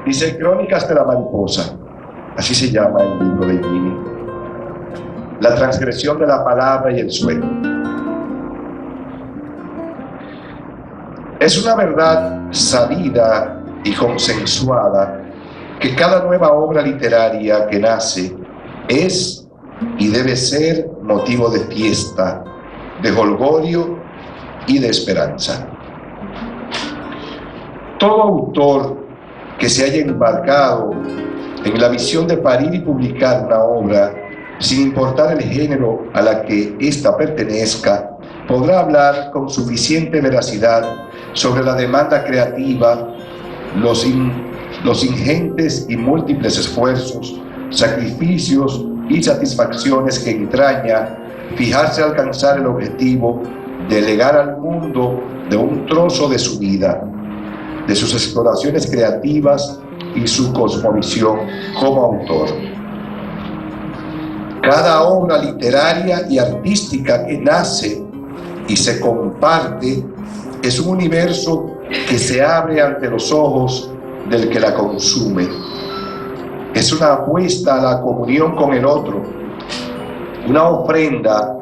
Dice Crónicas de la Mariposa, así se llama el libro de Jimmy. La transgresión de la palabra y el sueño. Es una verdad sabida y consensuada que cada nueva obra literaria que nace es y debe ser motivo de fiesta, de jolgorio y de esperanza. Todo autor que se haya embarcado en la visión de parir y publicar una obra, sin importar el género a la que ésta pertenezca, podrá hablar con suficiente veracidad sobre la demanda creativa, los ingentes y múltiples esfuerzos, sacrificios y satisfacciones que entraña fijarse a alcanzar el objetivo de legar al mundo de un trozo de su vida, de sus exploraciones creativas y su cosmovisión como autor. Cada obra literaria y artística que nace y se comparte es un universo que se abre ante los ojos del que la consume. Es una apuesta a la comunión con el otro, una ofrenda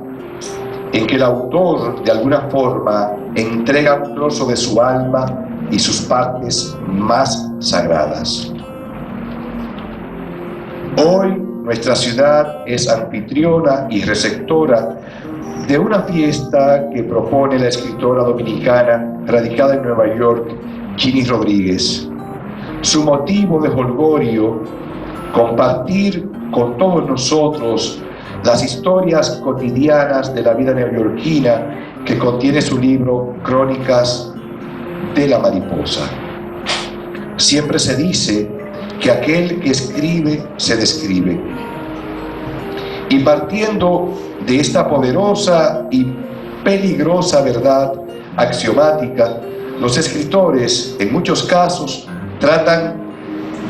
en que el autor de alguna forma entrega un trozo de su alma y sus partes más sagradas. Hoy nuestra ciudad es anfitriona y receptora de una fiesta que propone la escritora dominicana radicada en Nueva York, Ginny Rodríguez. Su motivo de jolgorio, compartir con todos nosotros las historias cotidianas de la vida neoyorquina que contiene su libro Crónicas de la Mariposa. Siempre se dice que aquel que escribe se describe. Y partiendo de esta poderosa y peligrosa verdad axiomática, los escritores, en muchos casos, tratan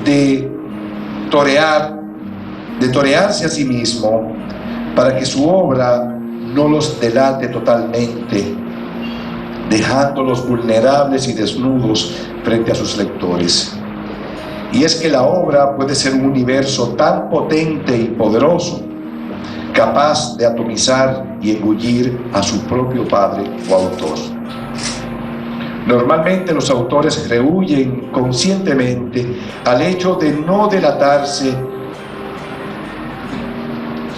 de torearse a sí mismo para que su obra no los delate totalmente, dejándolos vulnerables y desnudos frente a sus lectores. Y es que la obra puede ser un universo tan potente y poderoso, capaz de atomizar y engullir a su propio padre o autor. Normalmente los autores rehuyen conscientemente al hecho de no delatarse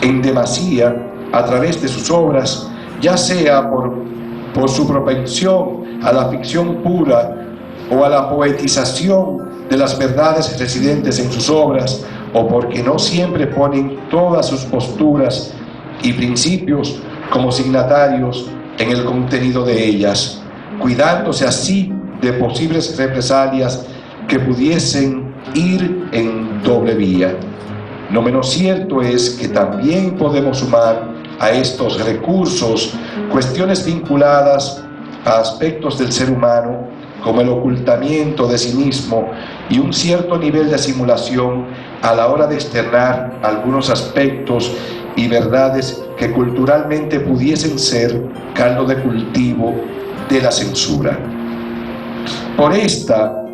en demasía a través de sus obras, ya sea por su propensión a la ficción pura o a la poetización de las verdades residentes en sus obras, o porque no siempre ponen todas sus posturas y principios como signatarios en el contenido de ellas, cuidándose así de posibles represalias que pudiesen ir en doble vía. Lo menos cierto es que también podemos sumar a estos recursos cuestiones vinculadas a aspectos del ser humano como el ocultamiento de sí mismo y un cierto nivel de simulación a la hora de externar algunos aspectos y verdades que culturalmente pudiesen ser caldo de cultivo de la censura. Por esta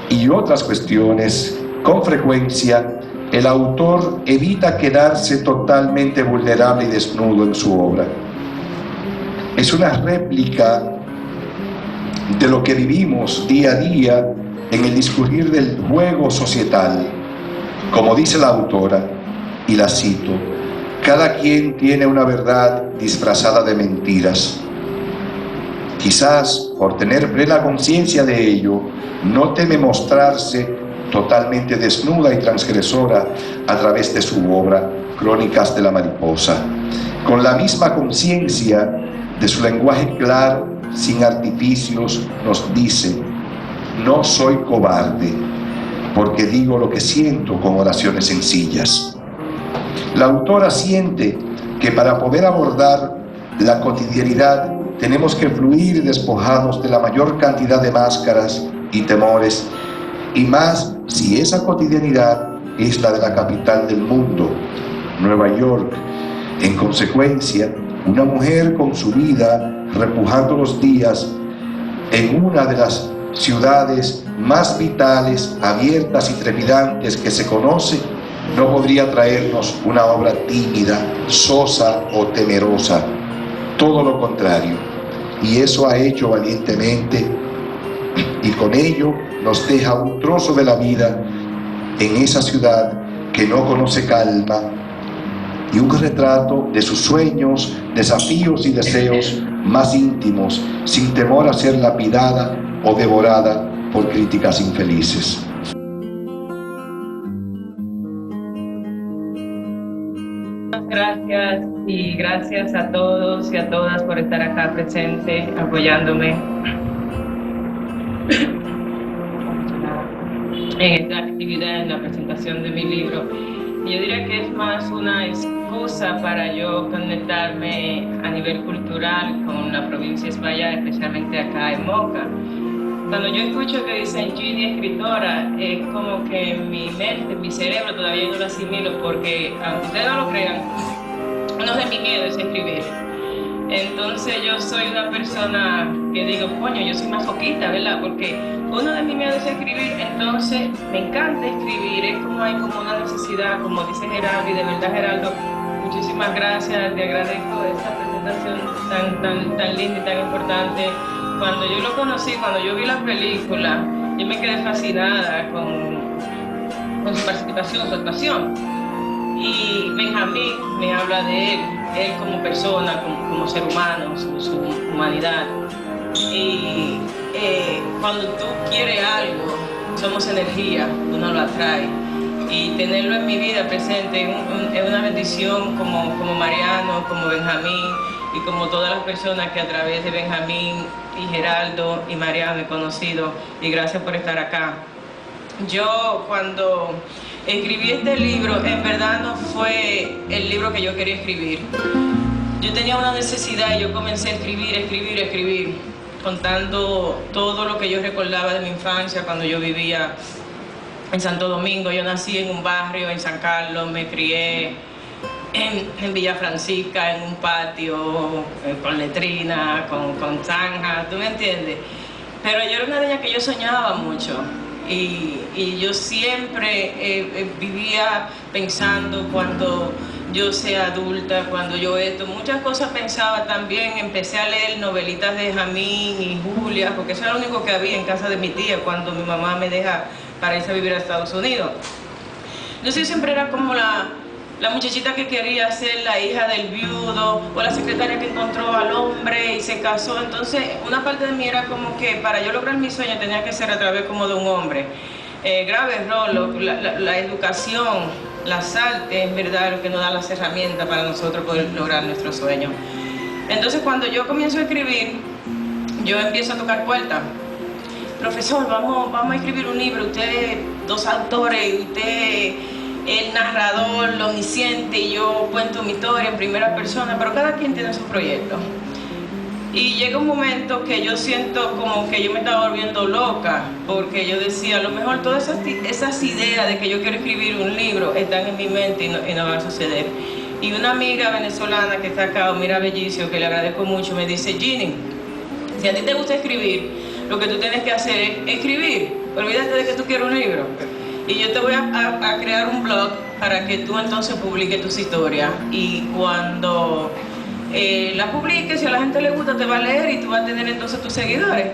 y otras cuestiones, con frecuencia, el autor evita quedarse totalmente vulnerable y desnudo en su obra. Es una réplica de lo que vivimos día a día en el discurrir del juego societal. Como dice la autora, y la cito, cada quien tiene una verdad disfrazada de mentiras. Quizás por tener plena conciencia de ello, no teme mostrarse totalmente desnuda y transgresora a través de su obra Crónicas de la Mariposa, con la misma conciencia de su lenguaje claro, sin artificios, nos dice: no soy cobarde, porque digo lo que siento con oraciones sencillas. La autora siente que para poder abordar la cotidianidad tenemos que fluir despojados de la mayor cantidad de máscaras y temores, y más si esa cotidianidad es la de la capital del mundo, Nueva York. En consecuencia, una mujer con su vida repujando los días en una de las ciudades más vitales, abiertas y trepidantes que se conoce, no podría traernos una obra tímida, sosa o temerosa. Todo lo contrario. Y eso ha hecho valientemente, y con ello nos deja un trozo de la vida en esa ciudad que no conoce calma, y un retrato de sus sueños, desafíos y deseos más íntimos, sin temor a ser lapidada o devorada por críticas infelices. Gracias y gracias a todos y a todas por estar acá presente, apoyándome en esta actividad, en la presentación de mi libro. Yo diría que es más una excusa para yo conectarme a nivel cultural con la provincia de España, especialmente acá en Moca. Cuando yo escucho que dicen Ginny escritora, es como que en mi mente, mi cerebro todavía no lo asimilo, porque aunque ustedes no lo crean, uno de mis miedos es escribir. Entonces yo soy una persona que digo, coño, yo soy masoquista, ¿verdad? Porque uno de mis miedos es escribir, entonces me encanta escribir, es como hay como una necesidad, como dice Geraldo, y de verdad Geraldo, muchísimas gracias, te agradezco esta presentación tan linda y tan importante. Cuando yo lo conocí, cuando yo vi la película, yo me quedé fascinada con su participación, su actuación. Y Benjamín me habla de él como persona, como ser humano, su humanidad. Y cuando tú quieres algo, somos energía, uno lo atrae. Y tenerlo en mi vida presente es una bendición como Mariano, como Benjamín y como todas las personas que a través de Benjamín y Geraldo y Mariano he conocido. Y gracias por estar acá. Yo cuando escribí este libro, en verdad no fue el libro que yo quería escribir. Yo tenía una necesidad y yo comencé a escribir, contando todo lo que yo recordaba de mi infancia cuando yo vivía en Santo Domingo. Yo nací en un barrio en San Carlos, me crié en Villa Francisca, en un patio con letrina, con zanja, ¿tú me entiendes? Pero yo era una niña que yo soñaba mucho. Y yo siempre vivía pensando cuando yo sea adulta, cuando yo muchas cosas pensaba también. Empecé a leer novelitas de Jamín y Julia, porque eso era lo único que había en casa de mi tía cuando mi mamá me deja para irse a vivir a Estados Unidos. Entonces yo siempre era como la muchachita que quería ser la hija del viudo o la secretaria que encontró al hombre y se casó. Entonces una parte de mí era como que para yo lograr mi sueño tenía que ser a través como de un hombre. Grave error, la educación, las artes, en verdad, lo que nos da las herramientas para nosotros poder lograr nuestro sueño. Entonces cuando yo comienzo a escribir, yo empiezo a tocar puertas. Profesor, vamos a escribir un libro, ustedes dos autores, usted el narrador, lo omnisciente, y yo cuento mi historia en primera persona, pero cada quien tiene su proyecto. Y llega un momento que yo siento como que yo me estaba volviendo loca, porque yo decía, a lo mejor todas esas ideas de que yo quiero escribir un libro están en mi mente y no van a suceder. Y una amiga venezolana que está acá, Mira Bellicio, que le agradezco mucho, me dice, Ginny, si a ti te gusta escribir, lo que tú tienes que hacer es escribir, olvídate de que tú quieres un libro. Y yo te voy a crear un blog para que tú entonces publiques tus historias. Y cuando las publiques, si a la gente le gusta, te va a leer y tú vas a tener entonces tus seguidores.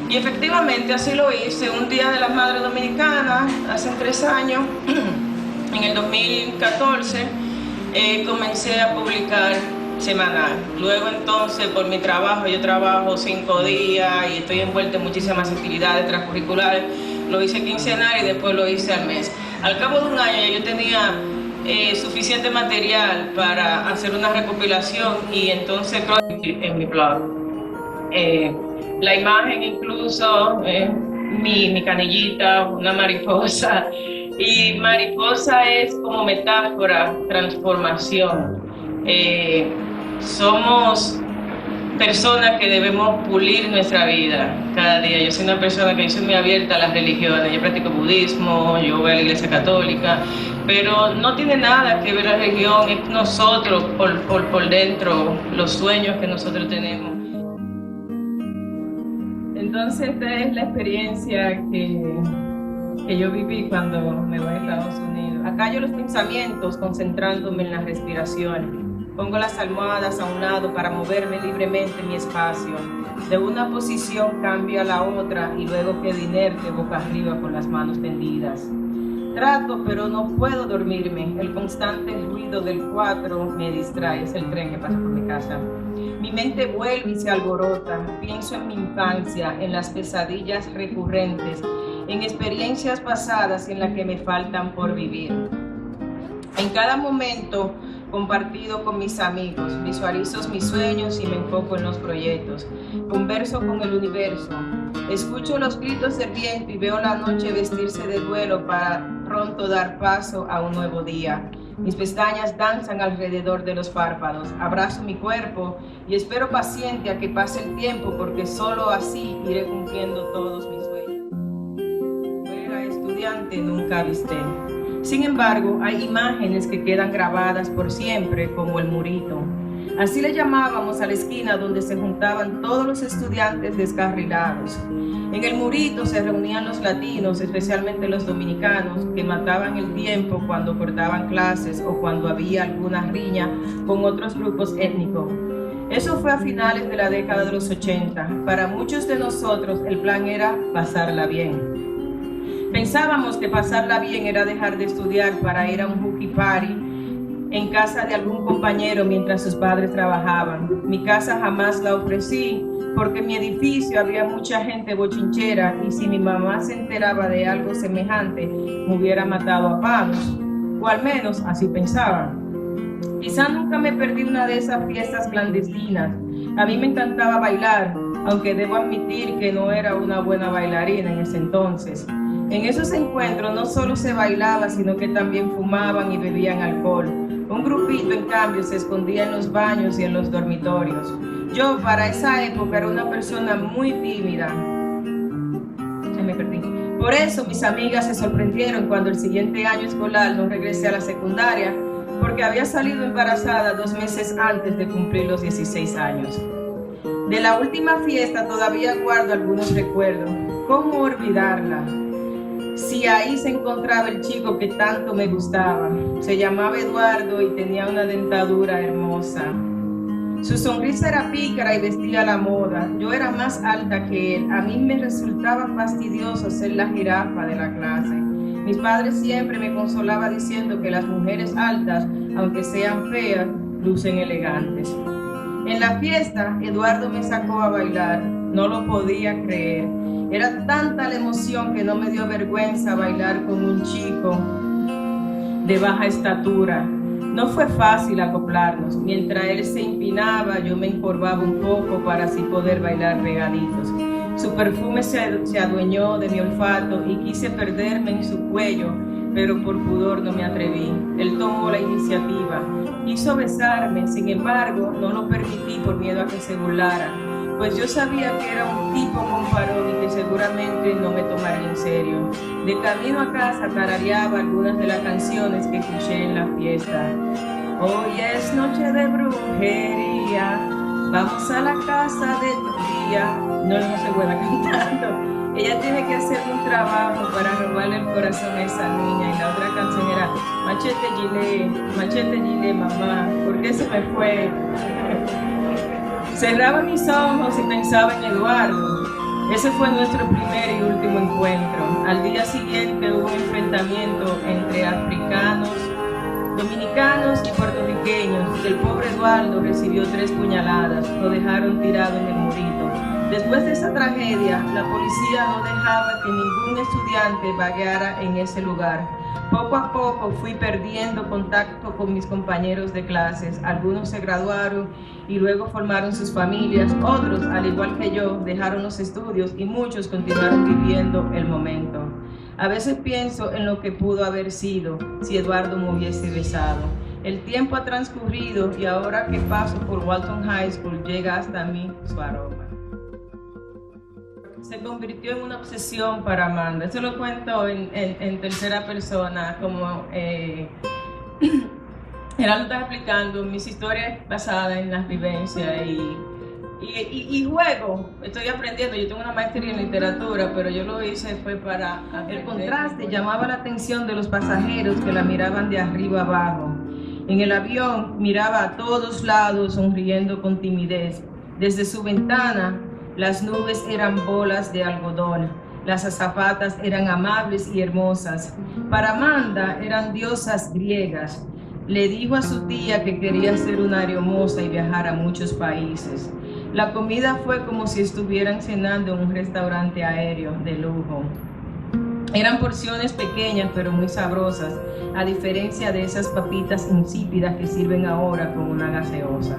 Y efectivamente así lo hice. Un día de las Madres Dominicanas, hace 3 años, en el 2014, comencé a publicar semanal. Luego entonces, por mi trabajo, yo trabajo 5 días y estoy envuelta en muchísimas actividades transcurriculares. Lo hice quincenal y después lo hice al mes. Al cabo de un año ya yo tenía suficiente material para hacer una recopilación y entonces en mi blog. La imagen incluso, mi canillita, una mariposa. Y mariposa es como metáfora, transformación. Somos personas que debemos pulir nuestra vida cada día. Yo soy una persona que yo soy muy abierta a las religiones. Yo practico budismo, yo voy a la iglesia católica, pero no tiene nada que ver la religión, es nosotros por dentro, los sueños que nosotros tenemos. Entonces esta es la experiencia que yo viví cuando me voy a Estados Unidos. Acallo los pensamientos concentrándome en la respiración. Pongo las almohadas a un lado para moverme libremente en mi espacio. De una posición cambio a la otra y luego quedo inerte boca arriba con las manos tendidas. Trato, pero no puedo dormirme. El constante ruido del 4 me distrae. Es el tren que pasa por mi casa. Mi mente vuelve y se alborota. Pienso en mi infancia, en las pesadillas recurrentes, en experiencias pasadas en las que me faltan por vivir. En cada momento compartido con mis amigos, visualizo mis sueños y me enfoco en los proyectos. Converso con el universo. Escucho los gritos del viento y veo la noche vestirse de duelo para pronto dar paso a un nuevo día. Mis pestañas danzan alrededor de los párpados. Abrazo mi cuerpo y espero paciente a que pase el tiempo porque solo así iré cumpliendo todos mis sueños. Era estudiante, nunca avisté. Sin embargo, hay imágenes que quedan grabadas por siempre, como el murito. Así le llamábamos a la esquina donde se juntaban todos los estudiantes descarrilados. En el murito se reunían los latinos, especialmente los dominicanos, que mataban el tiempo cuando cortaban clases o cuando había alguna riña con otros grupos étnicos. Eso fue a finales de la década de los 80. Para muchos de nosotros el plan era pasarla bien. Pensábamos que pasarla bien era dejar de estudiar para ir a un hooky party en casa de algún compañero mientras sus padres trabajaban. Mi casa jamás la ofrecí porque en mi edificio había mucha gente bochinchera y si mi mamá se enteraba de algo semejante me hubiera matado a palos, o al menos así pensaba. Quizá nunca me perdí una de esas fiestas clandestinas. A mí me encantaba bailar, aunque debo admitir que no era una buena bailarina en ese entonces. En esos encuentros no solo se bailaba, sino que también fumaban y bebían alcohol. Un grupito, en cambio, se escondía en los baños y en los dormitorios. Yo, para esa época, era una persona muy tímida. Me perdí. Por eso, mis amigas se sorprendieron cuando el siguiente año escolar no regresé a la secundaria, porque había salido embarazada 2 meses antes de cumplir los 16 años. De la última fiesta todavía guardo algunos recuerdos. ¿Cómo olvidarla? Si ahí se encontraba el chico que tanto me gustaba. Se llamaba Eduardo y tenía una dentadura hermosa. Su sonrisa era pícara y vestía a la moda. Yo era más alta que él. A mí me resultaba fastidioso ser la jirafa de la clase. Mis padres siempre me consolaban diciendo que las mujeres altas, aunque sean feas, lucen elegantes. En la fiesta, Eduardo me sacó a bailar. No lo podía creer. Era tanta la emoción que no me dio vergüenza bailar con un chico de baja estatura. No fue fácil acoplarnos. Mientras él se empinaba, yo me encorvaba un poco para así poder bailar pegaditos. Su perfume se adueñó de mi olfato y quise perderme en su cuello, pero por pudor no me atreví. Él tomó la iniciativa. Quiso besarme, sin embargo, no lo permití por miedo a que se burlara, pues yo sabía que era un tipo con parón y que seguramente no me tomaría en serio. De camino a casa tarareaba algunas de las canciones que escuché en la fiesta. Hoy es noche de brujería, vamos a la casa de tu tía. No se puede cantando. Ella tiene que hacer un trabajo para robarle el corazón a esa niña. Y la otra canción era Machete Gilet, mamá, ¿por qué se me fue? Cerraba mis ojos y pensaba en Eduardo. Ese fue nuestro primer y último encuentro. Al día siguiente hubo un enfrentamiento entre africanos, dominicanos y puertorriqueños. El pobre Eduardo recibió 3 puñaladas. Lo dejaron tirado en el murito. Después de esa tragedia, la policía no dejaba que ningún estudiante vagueara en ese lugar. Poco a poco fui perdiendo contacto con mis compañeros de clases. Algunos se graduaron y luego formaron sus familias. Otros, al igual que yo, dejaron los estudios y muchos continuaron viviendo el momento. A veces pienso en lo que pudo haber sido si Eduardo me hubiese besado. El tiempo ha transcurrido y ahora que paso por Walton High School llega hasta mí su aroma. Se convirtió en una obsesión para Amanda. Eso lo cuento en tercera persona, como era lo estaba explicando, mis historias basadas en las vivencias Y juego, estoy aprendiendo, yo tengo una maestría en literatura, pero yo lo hice fue para... El contraste llamaba la atención de los pasajeros que la miraban de arriba abajo. En el avión miraba a todos lados sonriendo con timidez. Desde su ventana, las nubes eran bolas de algodón. Las azafatas eran amables y hermosas. Para Amanda eran diosas griegas. Le dijo a su tía que quería ser una aeromoza y viajar a muchos países. La comida fue como si estuvieran cenando en un restaurante aéreo de lujo. Eran porciones pequeñas pero muy sabrosas, a diferencia de esas papitas insípidas que sirven ahora con una gaseosa.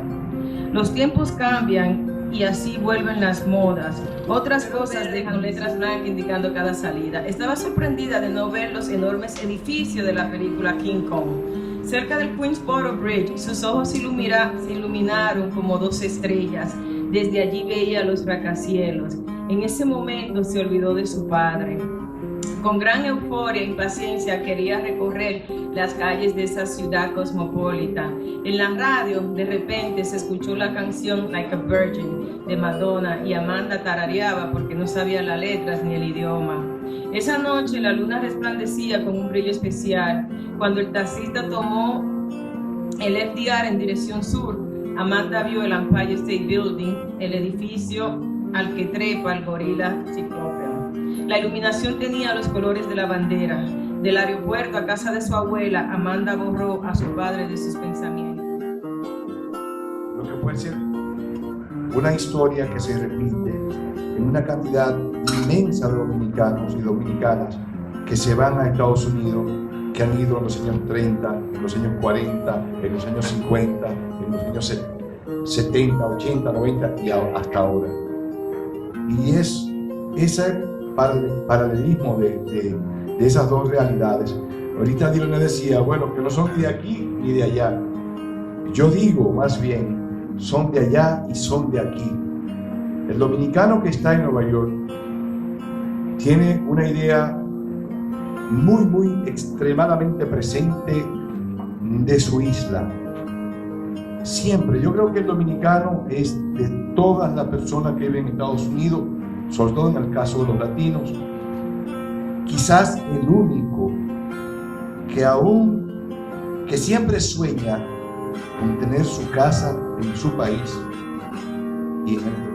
Los tiempos cambian y así vuelven las modas. Otras cosas dejan letras blancas indicando cada salida. Estaba sorprendida de no ver los enormes edificios de la película King Kong. Cerca del Queensboro Bridge, sus ojos se iluminaron como 2 estrellas. Desde allí veía los rascacielos. En ese momento se olvidó de su padre. Con gran euforia e impaciencia quería recorrer las calles de esa ciudad cosmopolita. En la radio, de repente, se escuchó la canción Like a Virgin de Madonna y Amanda tarareaba porque no sabía las letras ni el idioma. Esa noche la luna resplandecía con un brillo especial. Cuando el taxista tomó el FDR en dirección sur, Amanda vio el Empire State Building, el edificio al que trepa el gorila ciclópeo. La iluminación tenía los colores de la bandera. Del aeropuerto a casa de su abuela, Amanda borró a su padre de sus pensamientos. Lo que puede ser una historia que se repite en una cantidad inmensa de dominicanos y dominicanas que se van a Estados Unidos, que han ido en los años 30, en los años 40, en los años 50, en los años 70, 80, 90 y hasta ahora. Y es ese paralelismo de esas dos realidades. Ahorita Dios le decía, bueno, que no son ni de aquí ni de allá. Yo digo, más bien, son de allá y son de aquí. El dominicano que está en Nueva York tiene una idea muy extremadamente presente de su isla. Siempre, yo creo que el dominicano es de todas las personas que viven en Estados Unidos, sobre todo en el caso de los latinos, quizás el único que siempre sueña con tener su casa en su país y en el